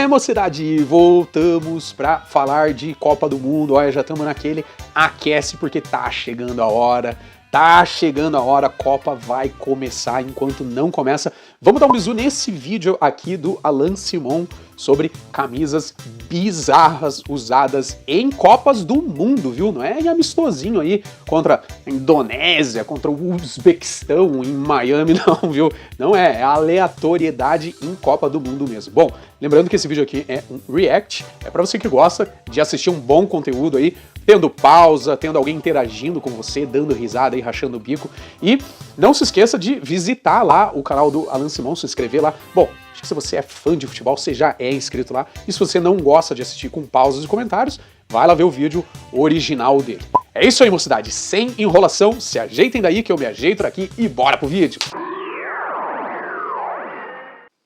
Mocidade, voltamos pra falar de Copa do Mundo. Olha, já estamos naquele aquece porque tá chegando a hora. A Copa vai começar. Enquanto não começa, vamos dar um bisu nesse vídeo aqui do Alan Simon sobre camisas bizarras usadas em Copas do Mundo, viu? Não é em amistosinho aí contra a Indonésia, contra o Uzbequistão, em Miami, não, viu? Não é aleatoriedade em Copa do Mundo mesmo. Bom, lembrando que esse vídeo aqui é um react, é pra você que gosta de assistir um bom conteúdo aí, tendo pausa, tendo alguém interagindo com você, dando risada aí, rachando o bico. E não se esqueça de visitar lá o canal do Alan Simon, se inscrever lá. Bom, acho que se você é fã de futebol, você já é inscrito lá. E se você não gosta de assistir com pausas e comentários, vai lá ver o vídeo original dele. É isso aí, mocidade. Sem enrolação, se ajeitem daí que eu me ajeito aqui e bora pro vídeo.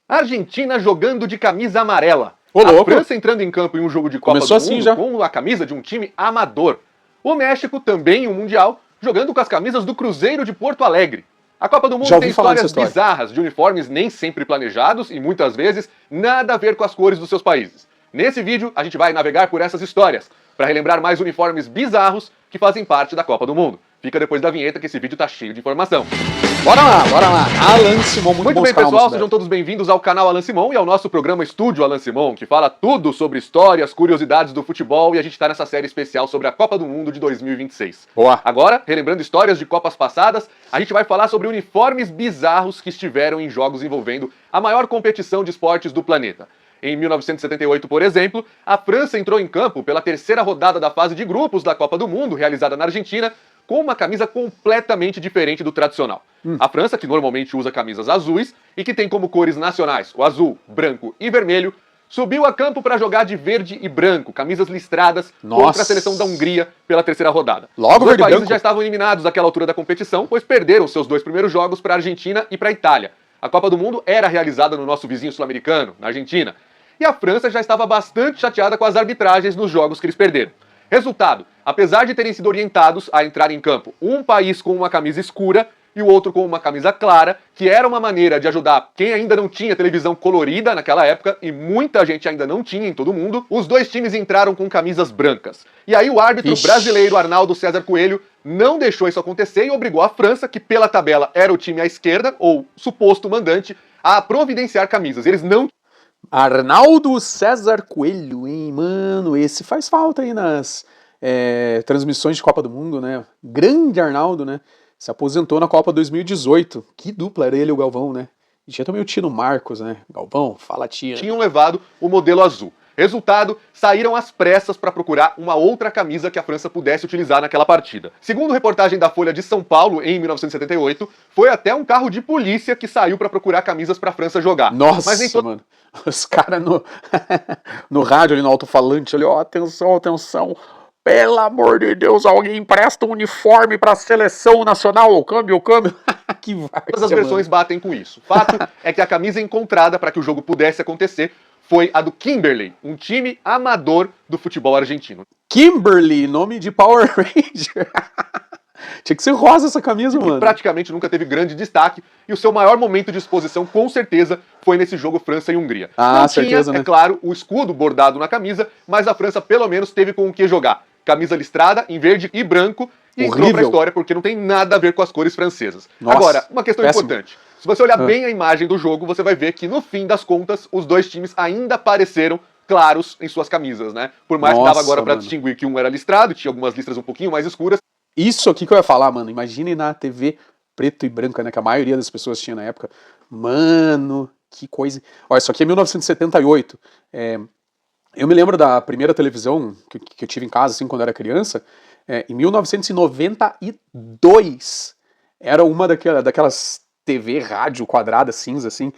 Argentina jogando de camisa amarela. Ô, a louco. França entrando em campo em um jogo de Copa Começou do assim Mundo já. com a camisa de um time amador. O México também em um Mundial jogando com as camisas do Cruzeiro de Porto Alegre. A Copa do Mundo Já ouvi tem falar dessa histórias história. bizarras de uniformes nem sempre planejados e muitas vezes nada a ver com as cores dos seus países. Nesse vídeo a gente vai navegar por essas histórias para relembrar mais uniformes bizarros que fazem parte da Copa do Mundo. Fica depois da vinheta que esse vídeo tá cheio de informação. Bora lá. Alan Simon, muito Muito bom bem, canal, pessoal, mocidade. sejam todos bem-vindos ao canal Alan Simon e ao nosso programa Estúdio Alan Simon, que fala tudo sobre histórias, curiosidades do futebol, e a gente está nessa série especial sobre a Copa do Mundo de 2026. Boa. Agora, relembrando histórias de Copas passadas, a gente vai falar sobre uniformes bizarros que estiveram em jogos envolvendo a maior competição de esportes do planeta. Em 1978, por exemplo, a França entrou em campo pela terceira rodada da fase de grupos da Copa do Mundo, realizada na Argentina, com uma camisa completamente diferente do tradicional. A França, que normalmente usa camisas azuis e que tem como cores nacionais o azul, branco e vermelho, subiu a campo para jogar de verde e branco, camisas listradas, Nossa. contra a seleção da Hungria pela terceira rodada. Logo Os dois verde e países branco. já estavam eliminados daquela altura da competição, pois perderam seus dois primeiros jogos para a Argentina e para a Itália. A Copa do Mundo era realizada no nosso vizinho sul-americano, na Argentina, e a França já estava bastante chateada com as arbitragens nos jogos que eles perderam. Resultado, apesar de terem sido orientados a entrar em campo um país com uma camisa escura e o outro com uma camisa clara, que era uma maneira de ajudar quem ainda não tinha televisão colorida naquela época, e muita gente ainda não tinha em todo mundo, os dois times entraram com camisas brancas. E aí o árbitro Ixi. brasileiro Arnaldo César Coelho não deixou isso acontecer e obrigou a França, que pela tabela era o time à esquerda, ou suposto mandante, a providenciar camisas. Eles não Arnaldo César Coelho, hein, mano, esse faz falta aí nas transmissões de Copa do Mundo, né? Grande Arnaldo, né? Se aposentou na Copa 2018. Que dupla era ele e o Galvão, né? E tinha também o Tino Marcos, né? Galvão, fala tia. tinham levado o modelo azul. Resultado, saíram às pressas para procurar uma outra camisa que a França pudesse utilizar naquela partida. Segundo reportagem da Folha de São Paulo, em 1978, foi até um carro de polícia que saiu para procurar camisas para a França jogar. Nossa, Mas nem todo mano. Os caras no rádio ali, no alto-falante, ali, ó, atenção, atenção. Pelo amor de Deus, alguém empresta um uniforme pra seleção nacional, o câmbio. Que várzea, Todas as versões batem com isso. Fato é que a camisa encontrada para que o jogo pudesse acontecer foi a do Kimberley, um time amador do futebol argentino. Kimberly, nome de Power Ranger. Tinha que ser rosa essa camisa, Que mano. praticamente nunca teve grande destaque, e o seu maior momento de exposição, com certeza, foi nesse jogo França e Hungria. Ah, Não certeza, tinha, né? é claro, o escudo bordado na camisa, mas a França pelo menos teve com o que jogar. Camisa listrada, em verde e branco, e entrou Horrível. pra história porque não tem nada a ver com as cores francesas. Nossa, Agora, uma questão péssimo. importante. Se você olhar bem a imagem do jogo, você vai ver que, no fim das contas, os dois times ainda pareceram claros em suas camisas, né? Por mais que dava Nossa, agora pra mano. distinguir que um era listrado, tinha algumas listras um pouquinho mais escuras. Isso aqui que eu ia falar, mano. Imagine na TV preto e branca, né? Que a maioria das pessoas tinha na época. Mano, que coisa. Olha, isso aqui é 1978. Eu me lembro da primeira televisão que eu tive em casa, assim, quando eu era criança. Em 1992. Era uma daquelas TV rádio quadrada cinza, assim,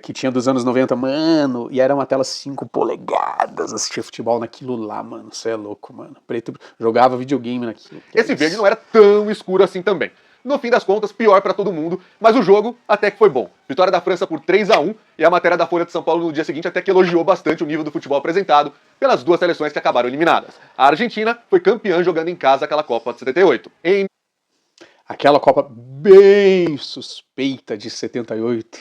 que tinha dos anos 90, mano, e era uma tela 5 polegadas, assistia futebol naquilo lá, mano, você é louco, mano, preto, jogava videogame naquilo. Esse verde não era tão escuro assim também. No fim das contas, pior pra todo mundo, mas o jogo até que foi bom. Vitória da França por 3-1, e a matéria da Folha de São Paulo no dia seguinte até que elogiou bastante o nível do futebol apresentado pelas duas seleções que acabaram eliminadas. A Argentina foi campeã jogando em casa aquela Copa de 78. Aquela Copa bem suspeita de 78,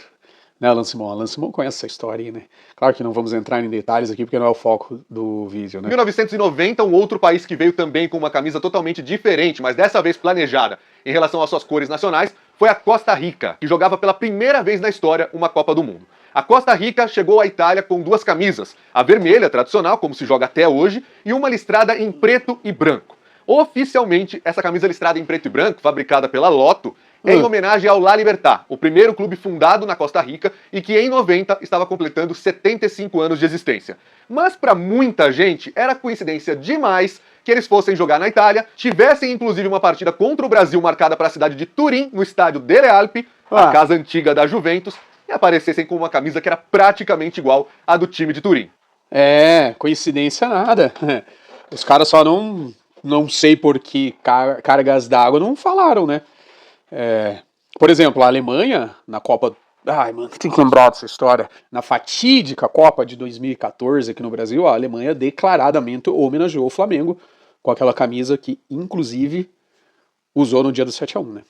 Né, Alan Simon? Alan Simon conhece essa história aí, né? Claro que não vamos entrar em detalhes aqui, porque não é o foco do vídeo, né? Em 1990, um outro país que veio também com uma camisa totalmente diferente, mas dessa vez planejada em relação às suas cores nacionais, foi a Costa Rica, que jogava pela primeira vez na história uma Copa do Mundo. A Costa Rica chegou à Itália com duas camisas, a vermelha, tradicional, como se joga até hoje, e uma listrada em preto e branco. Oficialmente, essa camisa listrada em preto e branco, fabricada pela Lotto, é em homenagem ao La Libertad, o primeiro clube fundado na Costa Rica e que em 90 estava completando 75 anos de existência. Mas para muita gente era coincidência demais que eles fossem jogar na Itália, tivessem inclusive uma partida contra o Brasil marcada para a cidade de Turim, no estádio Delle Alpi, a casa antiga da Juventus, e aparecessem com uma camisa que era praticamente igual à do time de Turim. É, coincidência nada. Os caras só não sei por que cargas d'água não falaram, né? Por exemplo, a Alemanha, na Copa... Ai, mano, tem que lembrar dessa história. Na fatídica Copa de 2014 aqui no Brasil, a Alemanha declaradamente homenageou o Flamengo com aquela camisa que, inclusive, usou no dia do 7-1, né?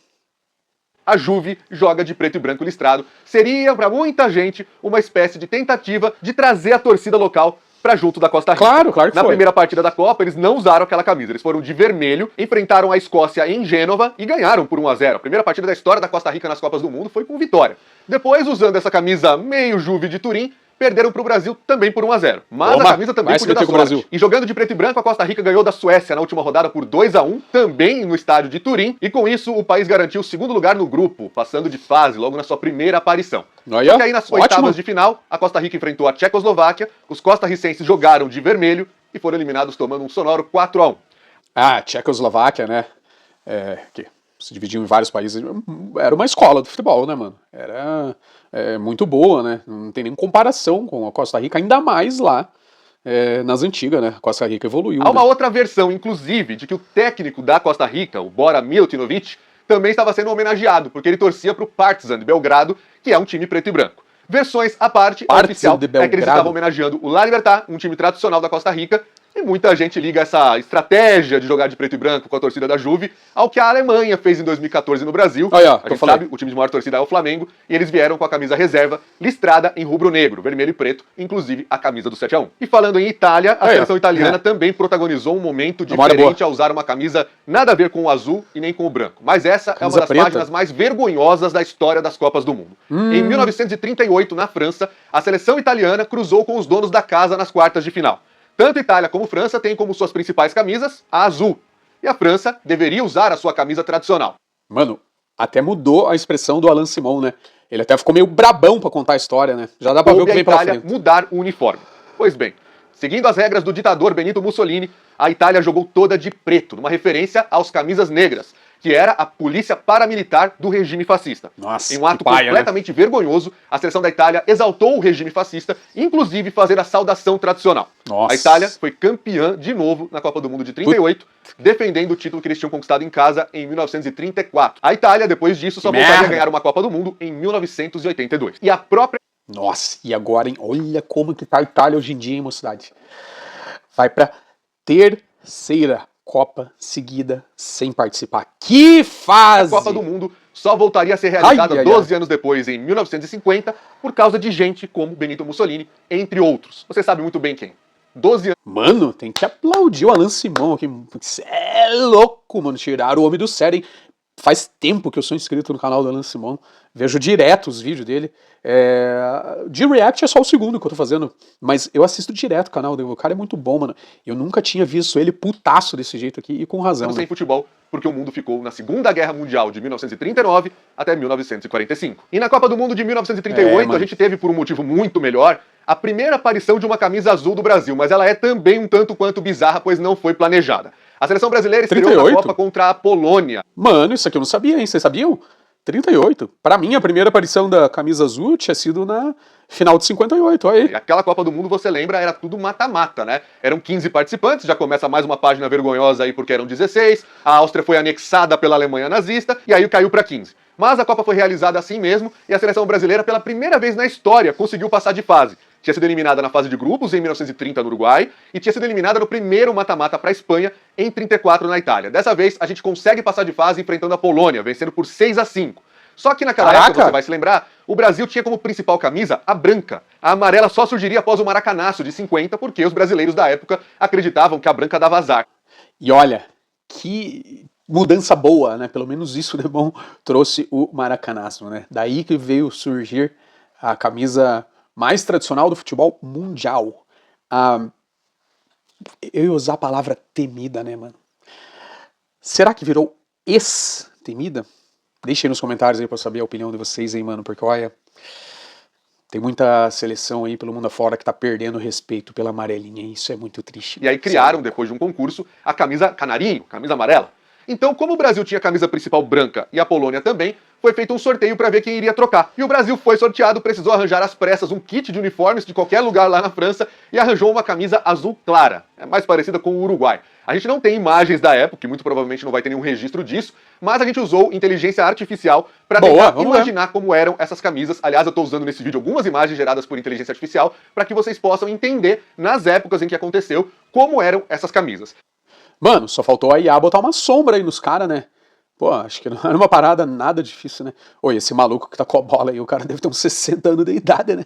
A Juve joga de preto e branco listrado. Seria, para muita gente, uma espécie de tentativa de trazer a torcida local para junto da Costa Rica. Claro que Na foi. primeira partida da Copa, eles não usaram aquela camisa. Eles foram de vermelho, enfrentaram a Escócia em Gênova e ganharam por 1-0. A primeira partida da história da Costa Rica nas Copas do Mundo foi com vitória. Depois, usando essa camisa meio Juve de Turim, perderam para o Brasil também por 1-0. Mas a camisa também podia dar sorte. Brasil. E jogando de preto e branco, a Costa Rica ganhou da Suécia na última rodada por 2-1, também no estádio de Turim. E com isso, o país garantiu o segundo lugar no grupo, passando de fase logo na sua primeira aparição. Só que aí nas oitavas de final, a Costa Rica enfrentou a Tchecoslováquia, os costarricenses jogaram de vermelho e foram eliminados tomando um sonoro 4-1. Ah, Tchecoslováquia, né? Que se dividiu em vários países. Era uma escola do futebol, né, mano? Era muito boa, né? Não tem nem comparação com a Costa Rica, ainda mais lá nas antigas, né? A Costa Rica evoluiu. Há uma outra versão, inclusive, de que o técnico da Costa Rica, o Bora Milutinovic, também estava sendo homenageado, porque ele torcia para o Partizan de Belgrado, que é um time preto e branco. Versões à parte, a oficial é que eles estavam homenageando o La Libertad, um time tradicional da Costa Rica, e muita gente liga essa estratégia de jogar de preto e branco com a torcida da Juve ao que a Alemanha fez em 2014 no Brasil. A gente sabe, o time de maior torcida é o Flamengo, e eles vieram com a camisa reserva listrada em rubro-negro, vermelho e preto, inclusive a camisa do 7-1. E falando em Itália, a seleção italiana também protagonizou um momento diferente ao usar uma camisa nada a ver com o azul e nem com o branco. Mas essa é uma das páginas mais vergonhosas da história das Copas do Mundo. Em 1938, na França, a seleção italiana cruzou com os donos da casa nas quartas de final. Tanto Itália como França têm como suas principais camisas a azul. E a França deveria usar a sua camisa tradicional. Mano, até mudou a expressão do Alan Simon, né? Ele até ficou meio brabão pra contar a história, né? Já dá pra ver o que vem pela frente. Mudar o uniforme. Pois bem, seguindo as regras do ditador Benito Mussolini, a Itália jogou toda de preto, numa referência aos camisas negras, que era a polícia paramilitar do regime fascista. Nossa, em um ato completamente vergonhoso, a seleção da Itália exaltou o regime fascista, inclusive fazendo a saudação tradicional. Nossa. A Itália foi campeã de novo na Copa do Mundo de 38, defendendo o título que eles tinham conquistado em casa em 1934. A Itália, depois disso, só voltaria a ganhar uma Copa do Mundo em 1982. E a própria... Nossa, e agora, hein? Olha como que tá a Itália hoje em dia, hein, mocidade? Vai pra terceira Copa seguida sem participar. Que fase! A Copa do Mundo só voltaria a ser realizada 12 anos depois, em 1950, por causa de gente como Benito Mussolini, entre outros. Você sabe muito bem quem. 12 anos... Mano, tem que aplaudir o Alan Simon aqui. Você é louco, mano. Tiraram o homem do sério, hein? Faz tempo que eu sou inscrito no canal do Alan Simon. Vejo direto os vídeos dele. De react é só o segundo que eu tô fazendo. Mas eu assisto direto o canal dele. O cara é muito bom, mano. Eu nunca tinha visto ele putaço desse jeito aqui. E com razão. Sem futebol, porque o mundo ficou na Segunda Guerra Mundial de 1939 até 1945. E na Copa do Mundo de 1938, a gente teve, por um motivo muito melhor, a primeira aparição de uma camisa azul do Brasil. Mas ela é também um tanto quanto bizarra, pois não foi planejada. A seleção brasileira estreou na Copa contra a Polônia. Mano, isso aqui eu não sabia, hein? Vocês sabiam? 38. Pra mim, a primeira aparição da camisa azul tinha sido na final de 58, olha aí. E aquela Copa do Mundo, você lembra, era tudo mata-mata, né? Eram 15 participantes, já começa mais uma página vergonhosa aí porque eram 16, a Áustria foi anexada pela Alemanha nazista, e aí caiu pra 15. Mas a Copa foi realizada assim mesmo, e a seleção brasileira, pela primeira vez na história, conseguiu passar de fase. Tinha sido eliminada na fase de grupos em 1930 no Uruguai e tinha sido eliminada no primeiro mata-mata para a Espanha em 34 na Itália. Dessa vez a gente consegue passar de fase enfrentando a Polônia, vencendo por 6-5. Só que naquela Caraca! época, você vai se lembrar, o Brasil tinha como principal camisa a branca. A amarela só surgiria após o Maracanaço de 50, porque os brasileiros da época acreditavam que a branca dava azar. E olha, que mudança boa, né? Pelo menos isso de bom trouxe o Maracanazo, né? Daí que veio surgir a camisa mais tradicional do futebol mundial. Eu ia usar a palavra temida, né, mano? Será que virou ex-temida? Deixem nos comentários aí pra eu saber a opinião de vocês aí, mano, porque olha, tem muita seleção aí pelo mundo afora que tá perdendo respeito pela amarelinha, e isso é muito triste. E aí criaram, depois de um concurso, a camisa canarinho, camisa amarela. Então, como o Brasil tinha a camisa principal branca e a Polônia também, foi feito um sorteio para ver quem iria trocar. E o Brasil foi sorteado, precisou arranjar às pressas um kit de uniformes de qualquer lugar lá na França e arranjou uma camisa azul clara, mais parecida com o Uruguai. A gente não tem imagens da época, e muito provavelmente não vai ter nenhum registro disso, mas a gente usou inteligência artificial para tentar imaginar como eram essas camisas. Aliás, eu estou usando nesse vídeo algumas imagens geradas por inteligência artificial para que vocês possam entender, nas épocas em que aconteceu, como eram essas camisas. Mano, só faltou a IA botar uma sombra aí nos caras, né? Pô, acho que não era uma parada nada difícil, né? Oi, esse maluco que tá com a bola aí, o cara deve ter uns 60 anos de idade, né?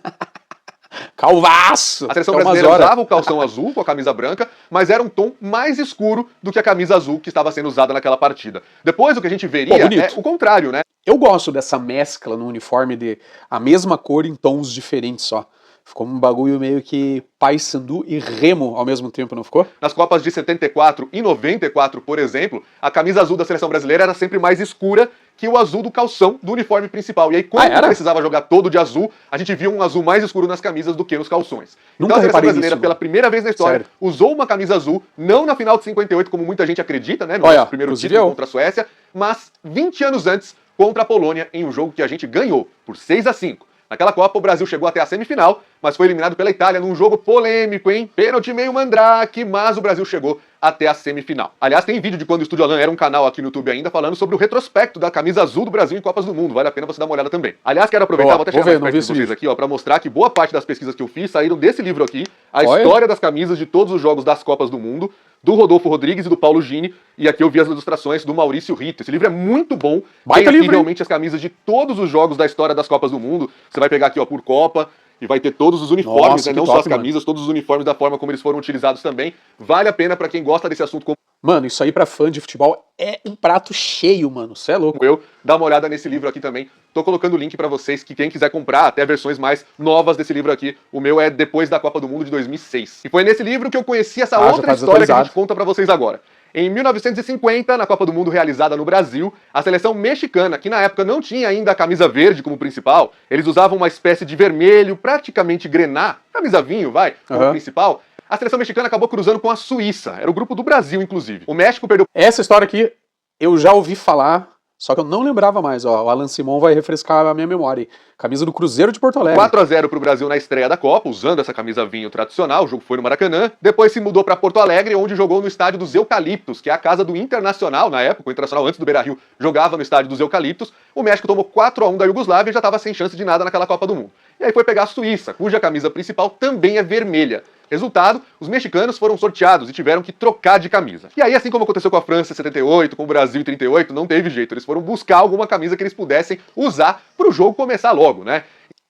Calvaço! A seleção brasileira usava o calção azul com a camisa branca, mas era um tom mais escuro do que a camisa azul que estava sendo usada naquela partida. Depois o que a gente veria é o contrário, né? Eu gosto dessa mescla no uniforme de a mesma cor em tons diferentes só. Ficou um bagulho meio que Paysandu e Remo ao mesmo tempo, não ficou? Nas Copas de 74 e 94, por exemplo, a camisa azul da seleção brasileira era sempre mais escura que o azul do calção do uniforme principal. E aí, quando precisava jogar todo de azul, a gente via um azul mais escuro nas camisas do que nos calções. Então a seleção brasileira, pela primeira vez na história, usou uma camisa azul, não na final de 58, como muita gente acredita, né? No nosso primeiro título contra a Suécia, mas 20 anos antes, contra a Polônia, em um jogo que a gente ganhou por 6-5. Naquela Copa, o Brasil chegou até a semifinal, mas foi eliminado pela Itália num jogo polêmico, hein? Pênalti meio mandrake, mas o Brasil chegou até a semifinal. Aliás, tem vídeo de quando o Estúdio Alan era um canal aqui no YouTube ainda, falando sobre o retrospecto da camisa azul do Brasil em Copas do Mundo. Vale a pena você dar uma olhada também. Aliás, quero aproveitar, vou até chegar mais perto de vocês aqui, ó, pra mostrar que boa parte das pesquisas que eu fiz saíram desse livro aqui, a história das camisas de todos os jogos das Copas do Mundo, do Rodolfo Rodrigues e do Paulo Gini, e aqui eu vi as ilustrações do Maurício Rito. Esse livro é muito bom, tem aqui realmente as camisas de todos os jogos da história das Copas do Mundo. Você vai pegar aqui, ó, por Copa, e vai ter todos os uniformes, né? Não só as camisas, todos os uniformes da forma como eles foram utilizados também. Vale a pena pra quem gosta desse assunto. Mano, isso aí pra fã de futebol é um prato cheio, mano. Cê é louco. Dá uma olhada nesse livro aqui também. Tô colocando o link pra vocês, que quem quiser comprar, até versões mais novas desse livro aqui. O meu é depois da Copa do Mundo de 2006. E foi nesse livro que eu conheci essa outra história que a gente conta pra vocês agora. Em 1950, na Copa do Mundo realizada no Brasil, a seleção mexicana, que na época não tinha ainda a camisa verde como principal, eles usavam uma espécie de vermelho, praticamente grená, camisa vinho, como principal. A seleção mexicana acabou cruzando com a Suíça. Era o grupo do Brasil, inclusive. O México perdeu... Essa história aqui eu já ouvi falar, só que eu não lembrava mais. Ó, o Alan Simon vai refrescar a minha memória. Camisa do Cruzeiro de Porto Alegre. 4-0 pro Brasil na estreia da Copa, usando essa camisa vinho tradicional. O jogo foi no Maracanã. Depois se mudou para Porto Alegre, onde jogou no estádio dos Eucaliptos, que é a casa do Internacional na época. O Internacional, antes do Beira-Rio, jogava no estádio dos Eucaliptos. O México tomou 4-1 da Iugoslávia e já estava sem chance de nada naquela Copa do Mundo. E aí foi pegar a Suíça, cuja camisa principal também é vermelha. Resultado, os mexicanos foram sorteados e tiveram que trocar de camisa. E aí, assim como aconteceu com a França em 78, com o Brasil em 38, não teve jeito. Eles foram buscar alguma camisa que eles pudessem usar pro jogo começar logo, né?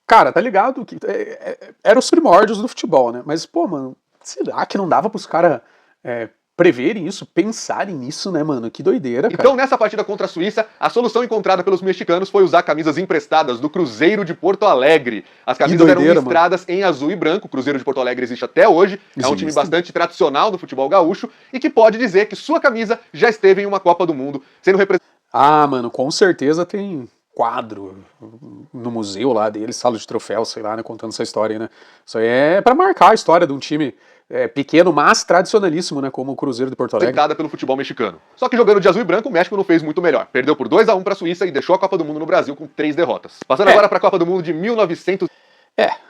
Cara, tá ligado? Que eram os primórdios do futebol, né? Mas, pô, mano, será que não dava pros caras preverem isso, pensarem nisso, né, mano? Que doideira, cara. Então, nessa partida contra a Suíça, a solução encontrada pelos mexicanos foi usar camisas emprestadas do Cruzeiro de Porto Alegre. As camisas eram listradas em azul e branco. O Cruzeiro de Porto Alegre existe até hoje. É um time bastante tradicional do futebol gaúcho e que pode dizer que sua camisa já esteve em uma Copa do Mundo, sendo representada... Ah, mano, com certeza tem quadro no museu lá deles, sala de troféus, sei lá, né, contando essa história, né? Isso aí é pra marcar a história de um time pequeno, mas tradicionalíssimo, né, como o Cruzeiro de Porto Alegre. Aceitada pelo futebol mexicano. Só que jogando de azul e branco, o México não fez muito melhor. Perdeu por 2-1 para a Suíça e deixou a Copa do Mundo no Brasil com 3 derrotas. Passando agora para a Copa do Mundo de 1900...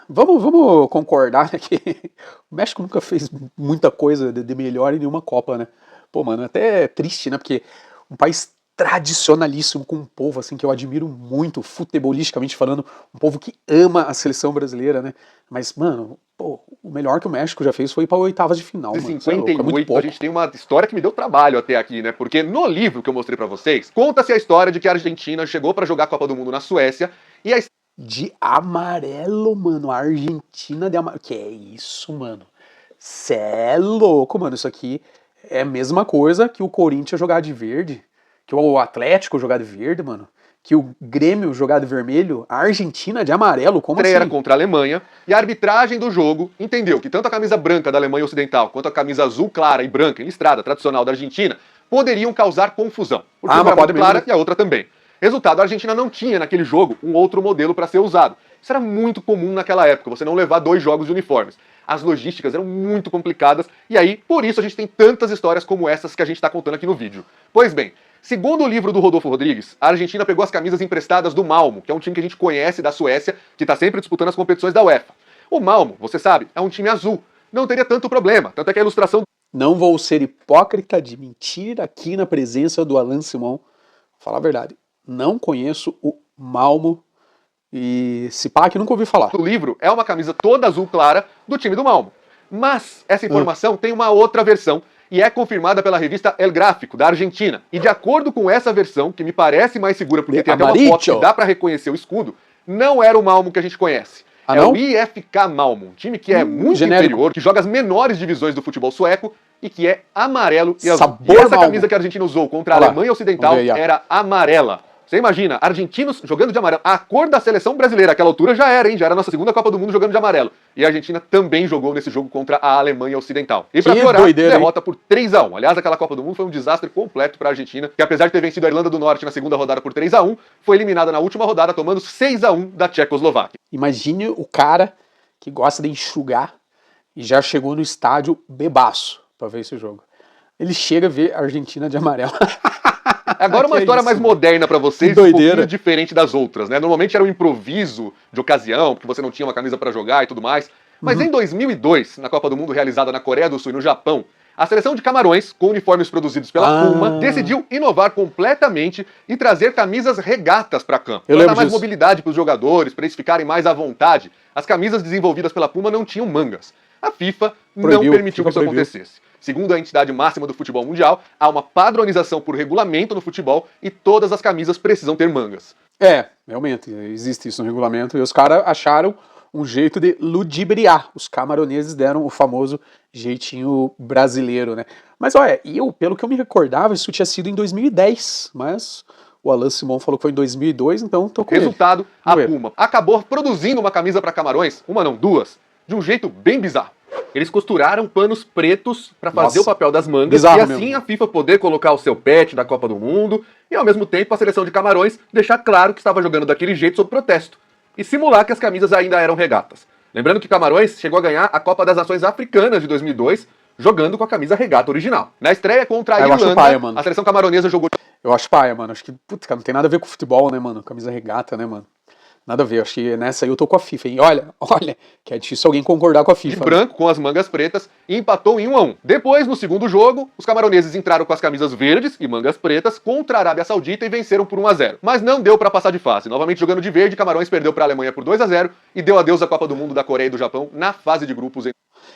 Vamos concordar, né, que o México nunca fez muita coisa de melhor em nenhuma Copa, né? Pô, mano, até é triste, né, porque um país tradicionalíssimo, com um povo assim que eu admiro muito, futebolisticamente falando, um povo que ama a seleção brasileira, né? Mas, mano, pô, o melhor que o México já fez foi para oitavas de final, Em mano. Isso é louco, é 58, muito pouco. a gente tem uma história que me deu trabalho até aqui, né? Porque no livro que eu mostrei pra vocês, conta-se a história de que a Argentina chegou pra jogar a Copa do Mundo na Suécia e a De amarelo, mano, a Argentina de amarelo. Que é isso, mano? Cê é louco, mano. Isso aqui é a mesma coisa que o Corinthians jogar de verde, que o Atlético jogar de verde, mano, que o Grêmio jogar de vermelho, a Argentina de amarelo, como estreia era assim? contra a Alemanha, e a arbitragem do jogo entendeu que tanto a camisa branca da Alemanha Ocidental quanto a camisa azul clara e branca, listrada, tradicional da Argentina, poderiam causar confusão. Porque uma era muito clara e a outra também. Resultado, a Argentina não tinha naquele jogo um outro modelo para ser usado. Isso era muito comum naquela época, você não levar 2 jogos de uniformes. As logísticas eram muito complicadas, e aí, por isso, a gente tem tantas histórias como essas que a gente está contando aqui no vídeo. Pois bem, segundo o livro do Rodolfo Rodrigues, a Argentina pegou as camisas emprestadas do Malmo, que é um time que a gente conhece da Suécia, que está sempre disputando as competições da UEFA. O Malmo, você sabe, é um time azul. Não teria tanto problema, tanto é que a ilustração... Não vou ser hipócrita de mentir aqui na presença do Alan Simon. Falar a verdade, não conheço o Malmo e se pá que nunca ouvi falar. O livro é uma camisa toda azul clara do time do Malmo. Mas essa informação tem uma outra versão e é confirmada pela revista El Gráfico, da Argentina. E de acordo com essa versão, que me parece mais segura porque tem até uma foto que dá pra reconhecer o escudo, não era o Malmo que a gente conhece. É o IFK Malmo, um time que é muito inferior, que joga as menores divisões do futebol sueco e que é amarelo e azul. E essa camisa que a Argentina usou contra a Alemanha Ocidental era amarela. Você imagina, argentinos jogando de amarelo. A cor da seleção brasileira, àquela altura já era, hein? Já era a nossa segunda Copa do Mundo jogando de amarelo. E a Argentina também jogou nesse jogo contra a Alemanha Ocidental. E pra piorar, derrota por 3-1. Aliás, aquela Copa do Mundo foi um desastre completo pra Argentina, que apesar de ter vencido a Irlanda do Norte na segunda rodada por 3-1, foi eliminada na última rodada tomando 6-1 da Tchecoslováquia. Imagine o cara que gosta de enxugar e já chegou no estádio bebaço pra ver esse jogo. Ele chega a ver a Argentina de amarelo. Agora uma história mais moderna pra vocês, um pouquinho diferente das outras, né? Normalmente era um improviso de ocasião, porque você não tinha uma camisa pra jogar e tudo mais. Mas em 2002, na Copa do Mundo realizada na Coreia do Sul e no Japão, a seleção de Camarões, com uniformes produzidos pela Puma, decidiu inovar completamente e trazer camisas regatas para campo. Para dar mais mobilidade para os jogadores, para eles ficarem mais à vontade. As camisas desenvolvidas pela Puma não tinham mangas. A FIFA não permitiu que isso acontecesse. Segundo a entidade máxima do futebol mundial, há uma padronização por regulamento no futebol e todas as camisas precisam ter mangas. É, realmente, existe isso no regulamento e os caras acharam um jeito de ludibriar. Os camaroneses deram o famoso jeitinho brasileiro, né? Mas olha, pelo que eu me recordava, isso tinha sido em 2010, mas o Alan Simon falou que foi em 2002, então tô com Resultado, a Puma acabou produzindo uma camisa para Camarões, uma não, duas, de um jeito bem bizarro. Eles costuraram panos pretos para fazer o papel das mangas e assim a FIFA poder colocar o seu patch da Copa do Mundo e ao mesmo tempo a seleção de Camarões deixar claro que estava jogando daquele jeito sob protesto e simular que as camisas ainda eram regatas. Lembrando que Camarões chegou a ganhar a Copa das Nações Africanas de 2002 jogando com a camisa regata original. Na estreia contra a Irlanda, a seleção camaronesa jogou... Eu acho paia, mano. Acho que, putz, cara, não tem nada a ver com futebol, né, mano? Camisa regata, né, mano? Nada a ver, acho que nessa aí eu tô com a FIFA, hein? Olha, que é difícil alguém concordar com a FIFA. De branco, com as mangas pretas, e empatou em 1-1. Depois, no segundo jogo, os camaroneses entraram com as camisas verdes e mangas pretas contra a Arábia Saudita e venceram por 1-0. Mas não deu pra passar de fase. Novamente jogando de verde, Camarões perdeu pra Alemanha por 2-0 e deu adeus à Copa do Mundo da Coreia e do Japão na fase de grupos.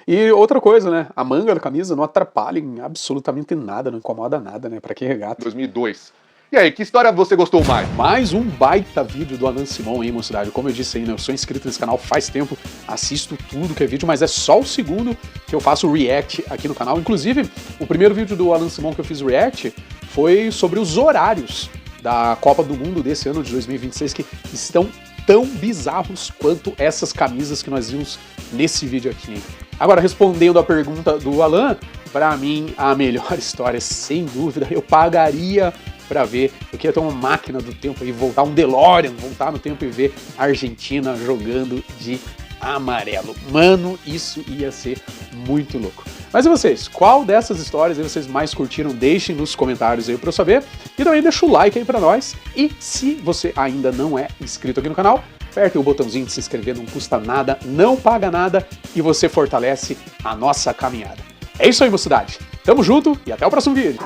E outra coisa, né? A manga da camisa não atrapalha em absolutamente nada, não incomoda nada, né? Pra que regata? 2002. E aí, que história você gostou mais? Mais um baita vídeo do Alan Simon, hein, mocidade? Como eu disse aí, né, eu sou inscrito nesse canal faz tempo, assisto tudo que é vídeo, mas é só o segundo que eu faço react aqui no canal. Inclusive, o primeiro vídeo do Alan Simon que eu fiz react foi sobre os horários da Copa do Mundo desse ano de 2026, que estão tão bizarros quanto essas camisas que nós vimos nesse vídeo aqui, hein? Agora, respondendo a pergunta do Alan, pra mim, a melhor história, sem dúvida, eu pagaria pra ver. Eu queria ter uma máquina do tempo e voltar, um DeLorean, voltar no tempo e ver a Argentina jogando de amarelo. Mano, isso ia ser muito louco. Mas e vocês? Qual dessas histórias aí vocês mais curtiram? Deixem nos comentários aí pra eu saber. E também deixa o like aí pra nós. E se você ainda não é inscrito aqui no canal, aperte o botãozinho de se inscrever, não custa nada, não paga nada e você fortalece a nossa caminhada. É isso aí, mocidade. Tamo junto e até o próximo vídeo.